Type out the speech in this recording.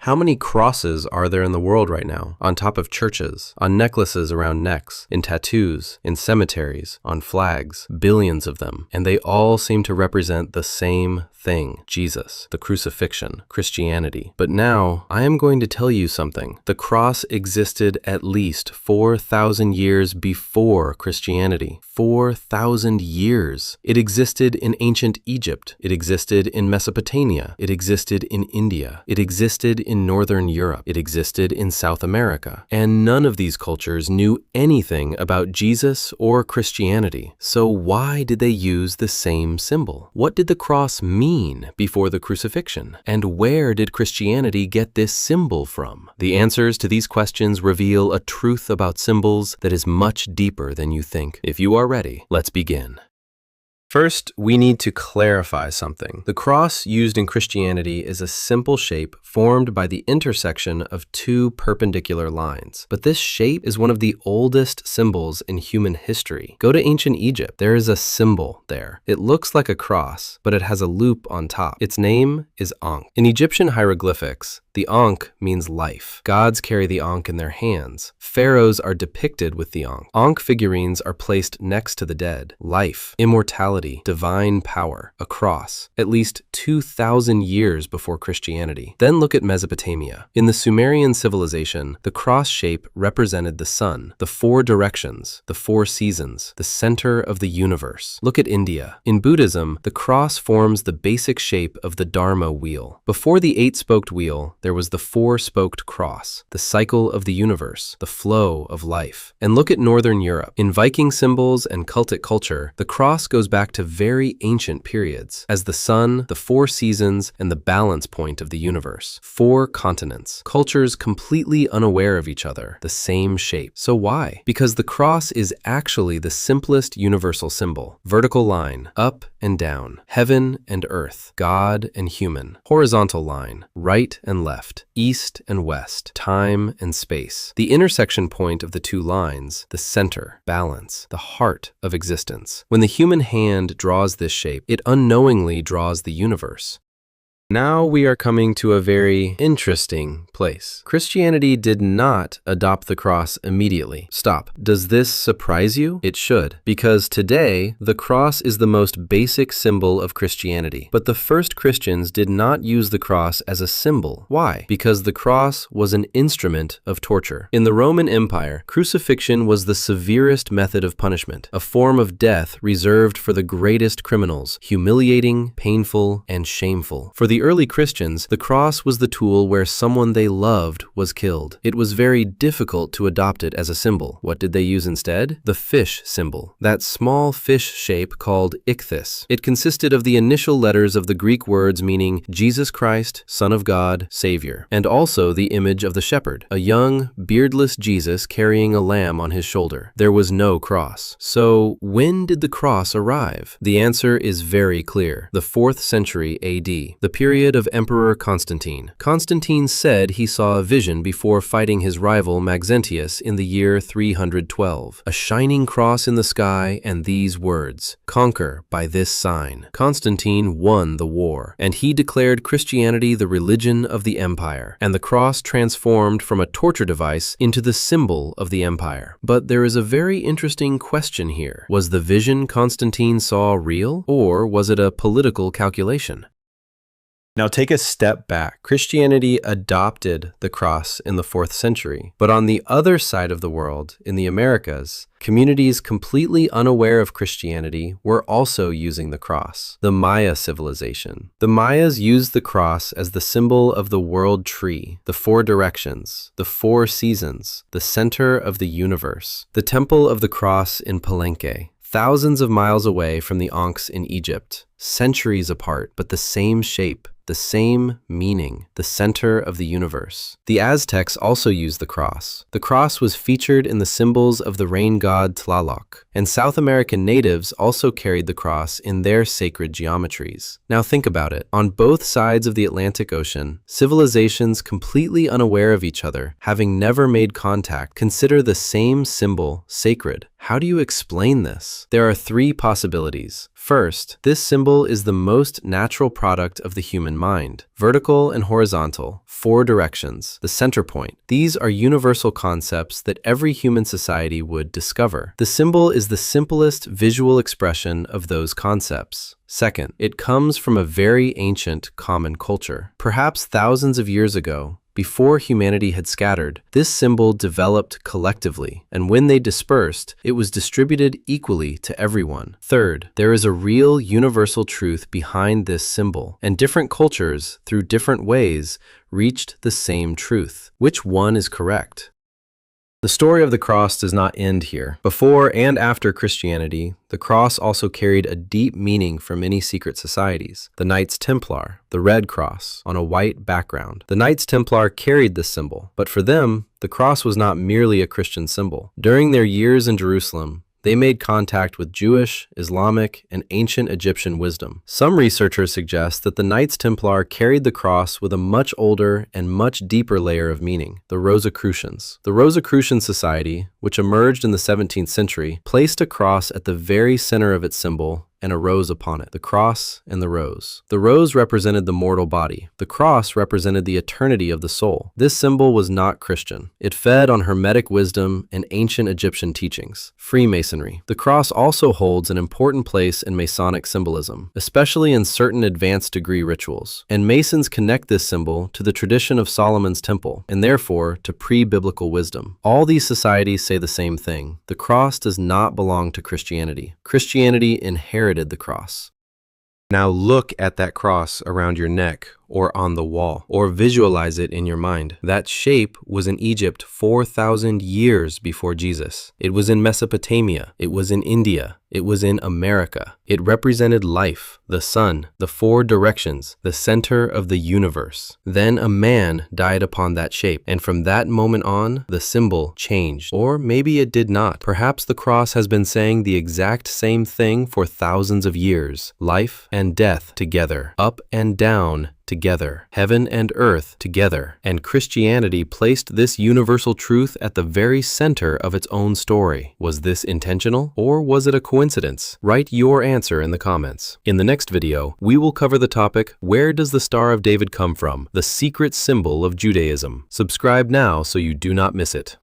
How many crosses are there in the world right now? On top of churches, on necklaces around necks, in tattoos, in cemeteries, on flags, billions of them. And they all seem to represent the same thing: Jesus, the crucifixion, Christianity. But now, I am going to tell you something. The cross existed at least 4,000 years before Christianity. 4,000 years. It existed in ancient Egypt. It existed in Mesopotamia. It existed in India. It existed in Northern Europe. It existed in South America. And none of these cultures knew anything about Jesus or Christianity. So why did they use the same symbol? What did the cross mean before the crucifixion? And where did Christianity get this symbol from? The answers to these questions reveal a truth about symbols that is much deeper than you think. If you are ready, let's begin. First, we need to clarify something. The cross used in Christianity is a simple shape formed by the intersection of two perpendicular lines. But this shape is one of the oldest symbols in human history. Go to ancient Egypt. There is a symbol there. It looks like a cross, but it has a loop on top. Its name is Ankh. In Egyptian hieroglyphics, the Ankh means life. Gods carry the Ankh in their hands. Pharaohs are depicted with the Ankh. Ankh figurines are placed next to the dead. Life, immortality, divine power, a cross, at least 2,000 years before Christianity. Then look at Mesopotamia. In the Sumerian civilization, the cross shape represented the sun, the four directions, the four seasons, the center of the universe. Look at India. In Buddhism, the cross forms the basic shape of the Dharma wheel. Before the eight-spoked wheel, there was the four-spoked cross, the cycle of the universe, the flow of life. And look at Northern Europe. In Viking symbols and cultic culture, the cross goes back to very ancient periods, as the sun, the four seasons, and the balance point of the universe. Four continents, cultures completely unaware of each other, the same shape. So why? Because the cross is actually the simplest universal symbol. Vertical line, up and down, heaven and earth, God and human. Horizontal line, right and left, east and west, time and space. The intersection point of the two lines, the center, balance, the heart of existence. When the human hand draws this shape, it unknowingly draws the universe. Now we are coming to a very interesting place. Christianity did not adopt the cross immediately. Stop. Does this surprise you? It should, because today the cross is the most basic symbol of Christianity. But the first Christians did not use the cross as a symbol. Why? Because the cross was an instrument of torture. In the Roman Empire, crucifixion was the severest method of punishment, a form of death reserved for the greatest criminals, humiliating, painful, and shameful. For the early Christians, the cross was the tool where someone they loved was killed. It was very difficult to adopt it as a symbol. What did they use instead? The fish symbol, that small fish shape called ichthys. It consisted of the initial letters of the Greek words meaning Jesus Christ, Son of God, Savior, and also the image of the shepherd, a young, beardless Jesus carrying a lamb on his shoulder. There was no cross. So, when did the cross arrive? The answer is very clear: the 4th century AD, the period of Emperor Constantine. Constantine said he saw a vision before fighting his rival Maxentius in the year 312. A shining cross in the sky and these words, "Conquer by this sign." Constantine won the war, and he declared Christianity the religion of the empire, and the cross transformed from a torture device into the symbol of the empire. But there is a very interesting question here. Was the vision Constantine saw real, or was it a political calculation? Now take a step back. Christianity adopted the cross in the 4th century, but on the other side of the world, in the Americas, communities completely unaware of Christianity were also using the cross. The Maya civilization. The Mayas used the cross as the symbol of the world tree, the four directions, the four seasons, the center of the universe. The temple of the cross in Palenque, thousands of miles away from the Ankhs in Egypt, centuries apart, but the same shape, the same meaning, the center of the universe. The Aztecs also used the cross. The cross was featured in the symbols of the rain god Tlaloc, and South American natives also carried the cross in their sacred geometries. Now think about it. On both sides of the Atlantic Ocean, civilizations completely unaware of each other, having never made contact, consider the same symbol sacred. How do you explain this? There are three possibilities. First, this symbol is the most natural product of the human mind. Vertical and horizontal, four directions, the center point. These are universal concepts that every human society would discover. The symbol is the simplest visual expression of those concepts. Second, it comes from a very ancient common culture. Perhaps thousands of years ago, before humanity had scattered, this symbol developed collectively, and when they dispersed, it was distributed equally to everyone. Third, there is a real universal truth behind this symbol, and different cultures, through different ways, reached the same truth. Which one is correct? The story of the cross does not end here. Before and after Christianity, the cross also carried a deep meaning for many secret societies. The Knights Templar, the red cross, on a white background. The Knights Templar carried this symbol, but for them, the cross was not merely a Christian symbol. During their years in Jerusalem, they made contact with Jewish, Islamic, and ancient Egyptian wisdom. Some researchers suggest that the Knights Templar carried the cross with a much older and much deeper layer of meaning, the Rosicrucians. The Rosicrucian Society, which emerged in the 17th century, placed a cross at the very center of its symbol and a rose upon it, the cross and the rose. The rose represented the mortal body. The cross represented the eternity of the soul. This symbol was not Christian. It fed on Hermetic wisdom and ancient Egyptian teachings. Freemasonry. The cross also holds an important place in Masonic symbolism, especially in certain advanced degree rituals. And Masons connect this symbol to the tradition of Solomon's temple, and therefore to pre-biblical wisdom. All these societies say the same thing. The cross does not belong to Christianity. Christianity inherited the cross. Now look at that cross around your neck or on the wall, or visualize it in your mind. That shape was in Egypt 4,000 years before Jesus. It was in Mesopotamia. It was in India. It was in America. It represented life, the sun, the four directions, the center of the universe. Then a man died upon that shape, and from that moment on, the symbol changed. Or maybe it did not. Perhaps the cross has been saying the exact same thing for thousands of years. Life and death together, up and down together, heaven and earth together. And Christianity placed this universal truth at the very center of its own story. Was this intentional, or was it a coincidence? Write your answer in the comments. In the next video, we will cover the topic, where does the Star of David come from? The secret symbol of Judaism. Subscribe now so you do not miss it.